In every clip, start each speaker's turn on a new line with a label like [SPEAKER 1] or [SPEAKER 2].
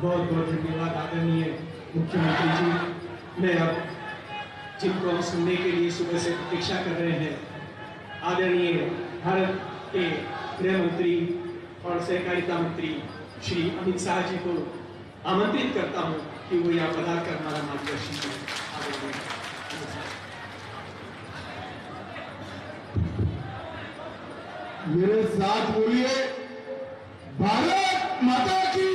[SPEAKER 1] बहुत बहुत धन्यवाद आदरणीय मुख्यमंत्री जी। मैं अब जिनको हम सुनने के लिए सुबह से प्रतीक्षा कर रहे हैं, आदरणीय भारत के गृह मंत्री और सहकारिता मंत्री श्री अमित शाह जी को आमंत्रित करता हूं कि वो यहाँ पधार कर हमारा मार्गदर्शन करें।
[SPEAKER 2] मेरे साथ बोलिए, भारत माता की।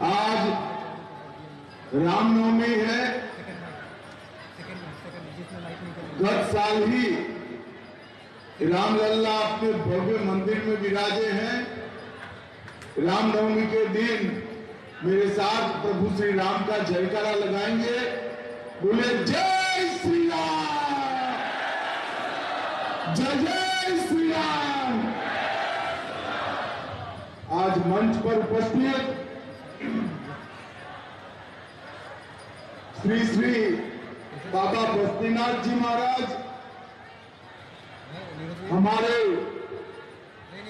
[SPEAKER 2] आज रामनवमी है। गत साल ही रामलल्ला अपने भव्य मंदिर में विराजे हैं। रामनवमी के दिन मेरे साथ प्रभु श्री राम का जयकारा लगाएंगे। बोले जय श्री राम, जय जय श्री राम। आज मंच पर उपस्थित श्री श्री बाबा बस्तीनाथ जी महाराज, हमारे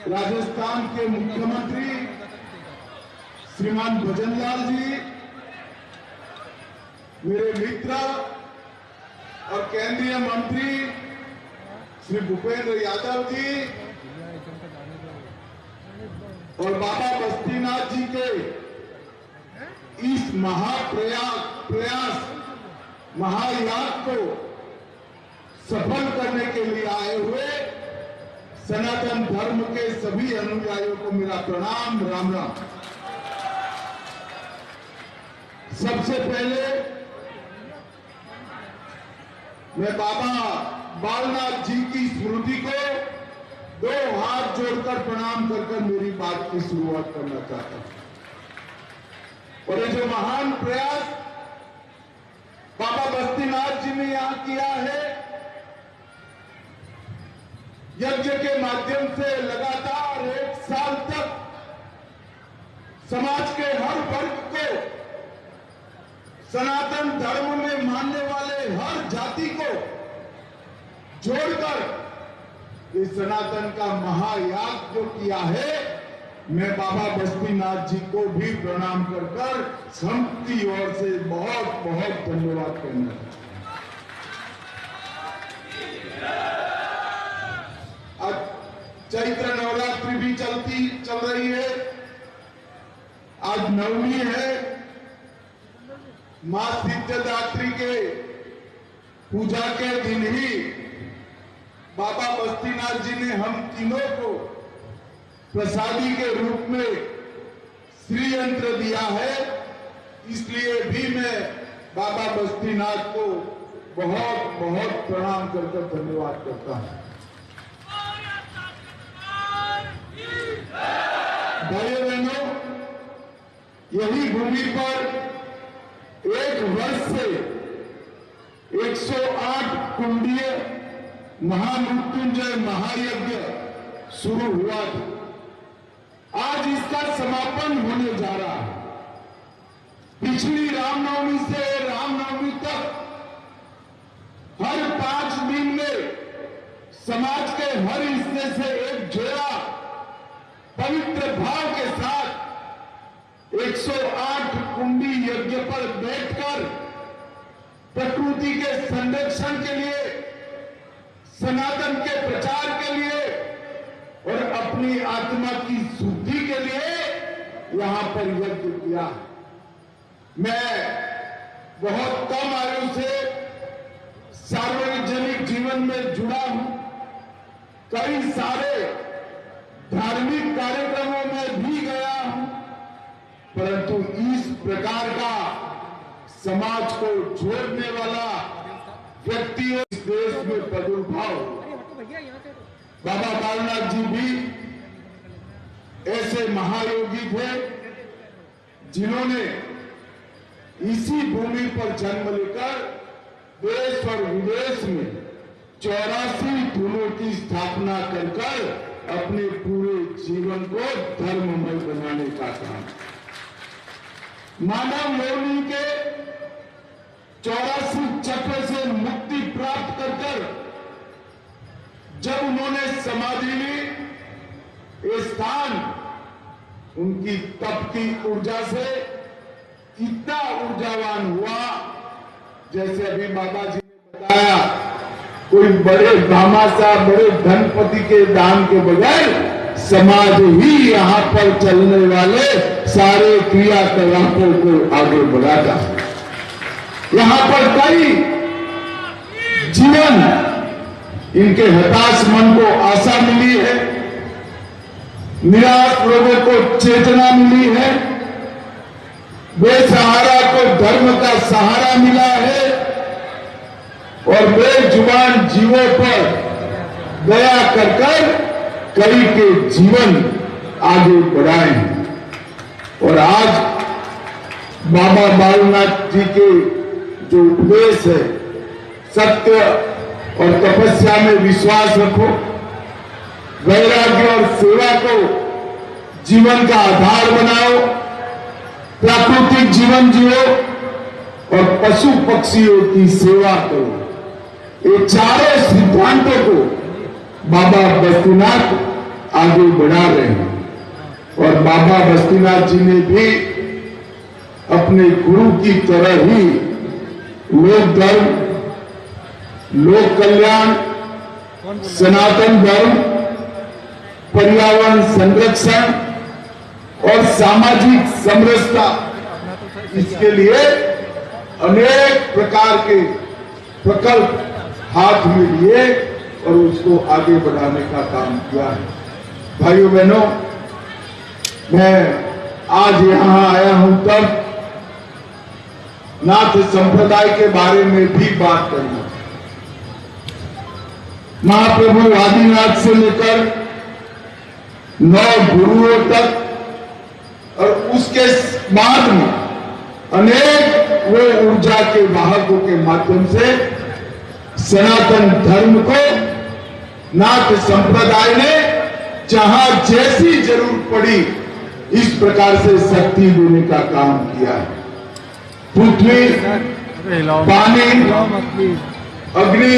[SPEAKER 2] राजस्थान के मुख्यमंत्री श्रीमान भजनलाल जी, मेरे मित्र और केंद्रीय मंत्री श्री भूपेंद्र यादव जी और बाबा बस्तीनाथ जी के इस महाप्रयास महायाग को सफल करने के लिए आए हुए सनातन धर्म के सभी अनुयायियों को मेरा प्रणाम, राम राम। सबसे पहले मैं बाबा बालनाथ जी की स्मृति को दो हाथ जोड़कर प्रणाम कर मेरी बात की शुरुआत करना चाहता हूं। और ये जो महान प्रयास बाबा बस्तीनाथ जी ने यहां किया है, यज्ञ के माध्यम से लगातार 1 साल तक समाज के हर वर्ग को, सनातन धर्म में मानने वाले हर जाति को जोड़कर इस सनातन का महायाग जो किया है, मैं बाबा बस्तीनाथ जी को भी प्रणाम कर सबकी ओर से बहुत बहुत धन्यवाद करना चाहता हूं। आज चैत्र नवरात्रि भी चल रही है। आज नवमी है। मां सिद्धदात्री के पूजा के दिन ही बाबा बस्तीनाथ जी ने हम तीनों को प्रसादी के रूप में श्री यंत्र दिया है। इसलिए भी मैं बाबा बस्तीनाथ को बहुत बहुत प्रणाम कर धन्यवाद करता हूं। भाइयों बहनों, यही भूमि पर 1 वर्ष से 108 कुंडीय महामृत्युंजय महायज्ञ शुरू हुआ था। आज इसका समापन होने जा रहा है। पिछली रामनवमी से रामनवमी तक हर 5 दिन में समाज के हर हिस्से से एक जोड़ा पवित्र भाव के साथ 108 कुंडी यज्ञ पर बैठकर प्रकृति के संरक्षण के लिए, सनातन के प्रचार के लिए और अपनी आत्मा की शुद्धि के लिए यहां पर यज्ञ किया। मैं बहुत कम आयु से सार्वजनिक जीवन में जुड़ा हूं। कई सारे धार्मिक कार्यक्रमों में भी गया हूं, परंतु इस प्रकार का समाज को जोड़ने वाला व्यक्तियों इस देश में प्रादुर्भाव, बाबा बालनाथ जी भी ऐसे महायोगी थे जिन्होंने इसी भूमि पर जन्म लेकर देश और विदेश में 84 धुनों की स्थापना कर अपने पूरे जीवन को धर्ममय बनाने का काम। मानव मोहनी के 84 चक्र से मुक्ति प्राप्त कर जब उन्होंने समाधि ली, ये स्थान उनकी तप की ऊर्जा से इतना ऊर्जावान हुआ, जैसे अभी बाबा जी ने बताया, कोई बड़े भामाशाह बड़े धनपति के दान के बगैर समाज ही यहाँ पर चलने वाले सारे क्रियाकलापों को आगे बढ़ाता है। यहाँ पर कई जीवन, इनके हताश मन को आशा मिली है, निराश लोगों को चेतना मिली है, बेसहारा को धर्म का सहारा मिला है और बेजुबान जीवों पर दया कर कई के जीवन आगे बढ़ाए हैं। और आज बाबा बालनाथ जी के जो उपदेश है, सत्य और तपस्या में विश्वास रखो, वैराग्य और सेवा को जीवन का आधार बनाओ, प्राकृतिक जीवन जियो और पशु पक्षियों की सेवा करो, ये चारों सिद्धांतों को बाबा बस्तीनाथ आगे बढ़ा रहे हैं। और बाबा बस्तीनाथ जी ने भी अपने गुरु की तरह ही लोक धर्म, लोक कल्याण, सनातन धर्म, पर्यावरण संरक्षण और सामाजिक समरसता, इसके लिए अनेक प्रकार के प्रकल्प हाथ में लिए और उसको आगे बढ़ाने का काम किया है। भाइयों बहनों, मैं आज यहाँ आया हूं तब नाथ संप्रदाय के बारे में भी बात करना। महाप्रभु आदिनाथ से लेकर 9 गुरुओं तक और उसके बाद में अनेक वो ऊर्जा के वाहकों के माध्यम से सनातन धर्म को नाथ संप्रदाय ने जहां जैसी जरूरत पड़ी इस प्रकार से शक्ति देने का काम किया है। पृथ्वी, पानी, अग्नि,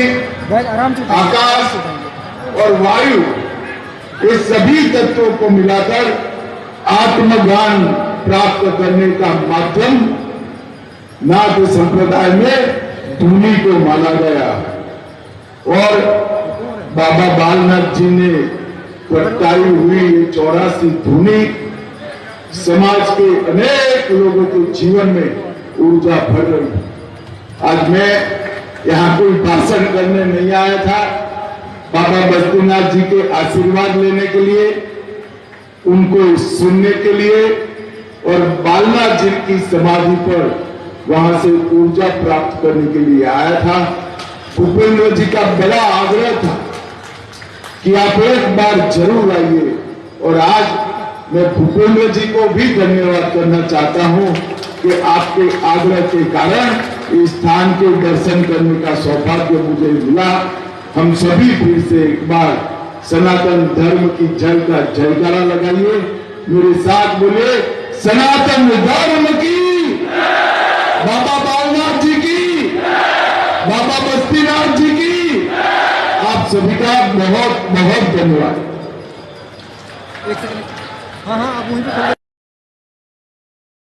[SPEAKER 2] आकाश और वायु, ये सभी तत्वों को मिलाकर आत्मज्ञान प्राप्त करने का माध्यम नाथ संप्रदाय में धुनी को माना गया। और बाबा बालनाथ जी ने प्रगटाई हुई ये 84 धुनी समाज के अनेक लोगों के जीवन में ऊर्जा भर रही है। आज मैं यहाँ कोई भाषण करने नहीं आया था, बाबा बस्तीनाथ जी के आशीर्वाद लेने के लिए, उनको सुनने के लिए और बालनाथ जी की समाधि पर वहां से ऊर्जा प्राप्त करने के लिए आया था। भूपेंद्र जी का बड़ा आग्रह था कि आप एक बार जरूर आइए और आज मैं भूपेंद्र जी को भी धन्यवाद करना चाहता हूं कि आपके आग्रह के कारण इस स्थान के दर्शन करने का सौभाग्य मुझे मिला। हम सभी फिर से एक बार सनातन धर्म की जय का जयकारा लगाइए, मेरे साथ बोलिए सनातन धर्म की, बाबा बालनाथ जी की, बाबा बस्तीनाथ जी की। आप सभी का बहुत बहुत धन्यवाद।
[SPEAKER 3] हाँ, आप वहीं पे